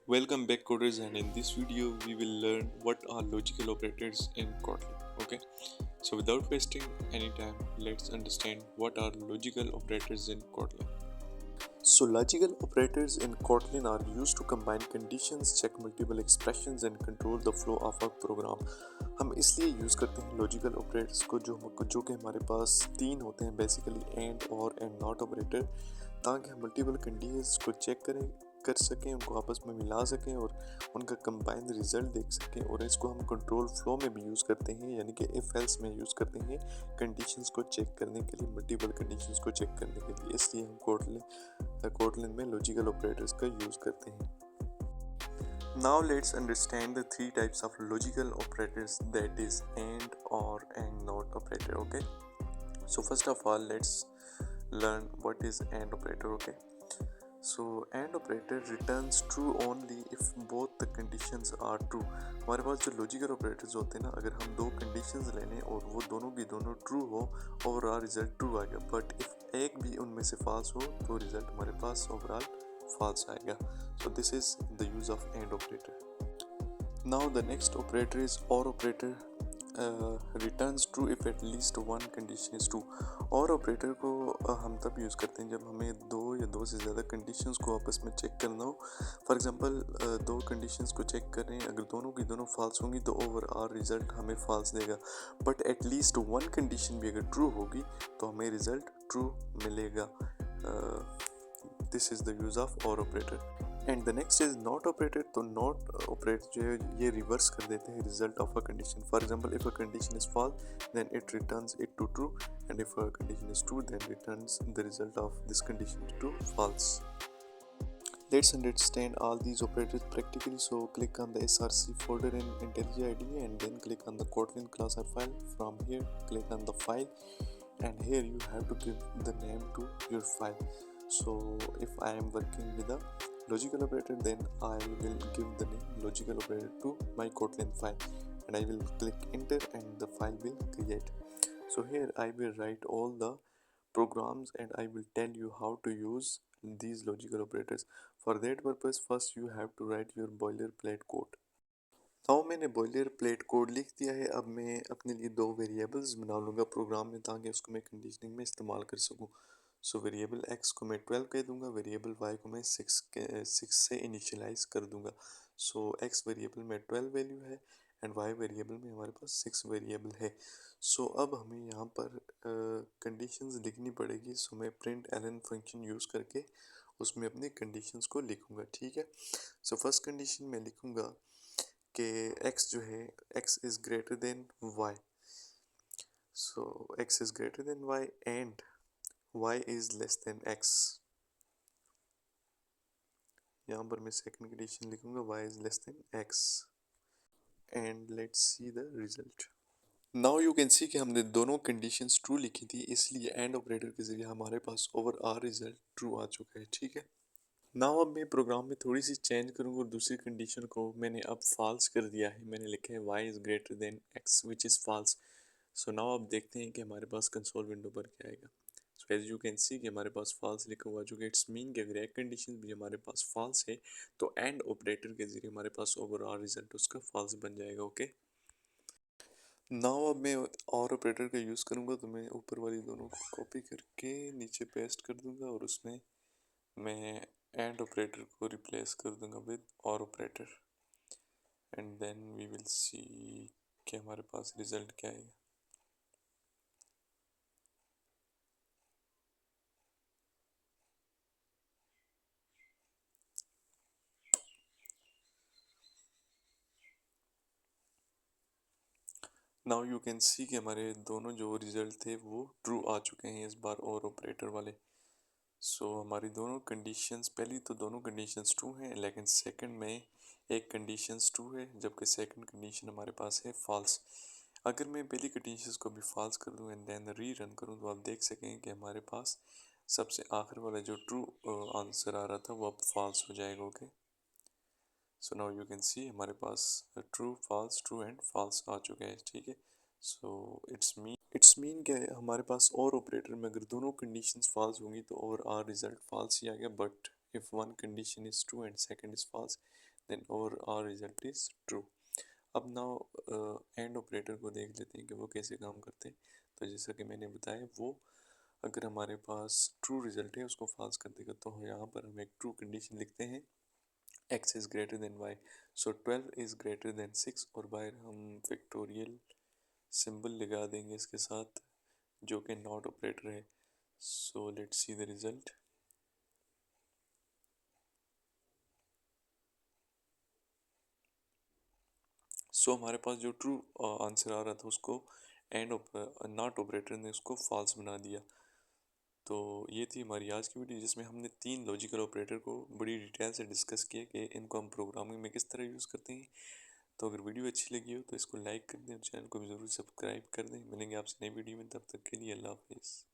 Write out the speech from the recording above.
Welcome back coders, and in this video we will learn what are logical operators in Kotlin. Okay, so without wasting any time, let's understand what are logical operators in Kotlin. So logical operators in Kotlin are used to combine conditions, check multiple expressions and control the flow of a program. हम इसलिए use करते हैं logical operators को जो कि हमारे पास तीन होते हैं बेसिकली एंड और एंड नॉट ऑपरेटर, ताकि हम मल्टीपल कंडीशंस को चेक कर सकें, उनको आपस में मिला सकें और उनका कंबाइंड रिजल्ट देख सकें। और इसको हम कंट्रोल फ्लो में भी यूज़ करते हैं, यानी कि इफ एल्स में यूज़ करते हैं कंडीशंस को चेक करने के लिए, मल्टीपल कंडीशंस को चेक करने के लिए। इसलिए हम कोटलिन में लॉजिकल ऑपरेटर्स का यूज़ करते हैं। Now let's understand the three types of logical operators, that is AND, OR and NOT operator. Okay, so first of all let's learn what is AND operator. Okay, so AND operator returns true only if both the conditions are true. हमारे पास जो logical operators होते हैं ना, अगर हम दो conditions ले लें और वो दोनों की दोनों ट्रू हो, ओवरऑल रिजल्ट ट्रू आएगा। बट इफ एक भी उनमें से फॉल्स हो तो रिजल्ट हमारे पास ओवरऑल false आएगा। So this is the use of AND operator. Now the next operator is OR operator. Returns true if at least one condition is true. OR operator को हम तब यूज़ करते हैं जब हमें दो या दो से ज़्यादा कंडीशंस को आपस में चेक करना हो। फॉर एग्जांपल दो कंडीशंस को चेक कर रहे हैं, अगर दोनों की दोनों फॉल्स होंगी तो ओवरऑल रिजल्ट हमें फॉल्स देगा। बट एटलीस्ट वन कंडीशन भी अगर ट्रू होगी तो हमें रिजल्ट ट्रू मिलेगा। This is the use of OR operator. And the next is not operator. तो नॉट ऑपरेटर जो है ये रिवर्स कर देते हैं result of a condition. For example if a condition is false then it returns it to true, and if a condition is true then returns the result of this condition to false. Let's understand all these operators practically. So click on the src folder in IntelliJ IDE and then click on the Kotlin class or file. From here click on the file and here you have to give the name to your file. So if I am working with a logical operator, then I will give the name logical operator to my Kotlin file and I will click enter and the file will create. So here I will write all the programs and I will tell you how to use these logical operators. For that purpose first you have to write your boilerplate code. तो मैंने boiler plate code लिख दिया है। अब मैं अपने लिए दो वेरिएबल्स बना लूँगा प्रोग्राम में, ताकि उसको मैं कंडीशनिंग में इस्तेमाल कर सकूँ। सो वेरिएबल एक्स को मैं 12 कह दूँगा, वेरिएबल वाई को मैं 6 से इनिशियलाइज कर दूँगा। सो एक्स वेरिएबल में 12 वैल्यू है एंड वाई वेरिएबल में हमारे पास 6 वेरिएबल है। सो अब हमें यहाँ पर कंडीशंस लिखनी पड़ेगी। सो मैं प्रिंट एलन फंक्शन यूज़ करके उसमें अपनी कंडीशंस को लिखूँगा। ठीक है, सो फर्स्ट कंडीशन में लिखूँगा कि x जो है x is greater then y, so x is greater then y and y is less than x। यहाँ पर मैं सेकंड कंडीशन लिखूँगा y is less than x and let's see the result. Now you can see कि हमने दोनों conditions true लिखी थी, इसलिए एंड ऑपरेटर के ज़रिए हमारे पास ओवरऑल रिजल्ट ट्रू आ चुका है। ठीक है, नाउ अब मैं प्रोग्राम में थोड़ी सी चेंज करूँगा और दूसरी कंडीशन को मैंने अब फॉल्स कर दिया है। मैंने लिखा है y is greater than x which is false. So now अब देखते हैं कि हमारे पास कंसोल विंडो पर क्या आएगा। So as you can see कि हमारे पास फॉल्स लिखा हुआ, जो कि इट्स मीन कि अगर एक कंडीशन भी हमारे पास फॉल्स है तो एंड ऑपरेटर के ज़रिए हमारे पास ओवरऑल रिजल्ट उसका फॉल्स बन जाएगा। ओके, नाउ अब मैं और ऑपरेटर का यूज़ करूँगा, तो मैं ऊपर वाली दोनों को कॉपी करके नीचे पेस्ट कर दूँगा और उसमें मैं एंड ऑपरेटर को रिप्लेस कर दूँगा विद और operator and then we will see कि हमारे पास रिजल्ट क्या आएगा। नाउ यू कैन सी कि हमारे दोनों जो रिजल्ट थे वो ट्रू आ चुके हैं इस बार और ऑपरेटर वाले। सो हमारी दोनों कंडीशंस, पहली तो दोनों कंडीशंस ट्रू हैं, लेकिन सेकंड में एक कंडीशंस ट्रू है जबकि सेकंड कंडीशन हमारे पास है फॉल्स। अगर मैं पहली कंडीशंस को भी फॉल्स कर दूं एंड देन री रन करूं तो आप देख सकें कि हमारे पास सबसे आखिर वाला जो ट्रू आंसर आ रहा था वो अब फॉल्स हो जाएगा। Okay, so now you can सी हमारे पास ट्रू एंड फॉल्स आ चुके हैं। ठीक है, सो इट्स मीन कि हमारे पास और ऑपरेटर में अगर दोनों कंडीशंस फॉल्स होंगी तो ओवरऑल रिजल्ट फॉल्स ही आएगा। But if one condition is true and second is false then our result is true. अब नाउ एंड ऑपरेटर को देख लेते हैं कि वो कैसे काम करते हैं. तो जैसा कि मैंने बताया, वो अगर हमारे पास ट्रू रिजल्ट है उसको फॉल्स कर देगा. तो यहाँ पर हम एक ट्रू कंडीशन लिखते हैं, x is greater then y. So 12 is greater then 6, और बाहर हम फैक्टोरियल सिंबल लगा देंगे इसके साथ, जो कि नॉट ऑपरेटर है. So let's see the result. So हमारे पास जो ट्रू आंसर आ रहा था उसको एंड नॉट ऑपरेटर ने उसको फॉल्स बना दिया. तो ये थी हमारी आज की वीडियो, जिसमें हमने 3 लॉजिकल ऑपरेटर को बड़ी डिटेल से डिस्कस किया कि इनको हम प्रोग्रामिंग में किस तरह यूज़ करते हैं. तो अगर वीडियो अच्छी लगी हो तो इसको लाइक कर दें और चैनल को भी ज़रूर सब्सक्राइब कर दें. मिलेंगे आपसे नई वीडियो में, तब तक के लिए अल्लाह हाफिज़.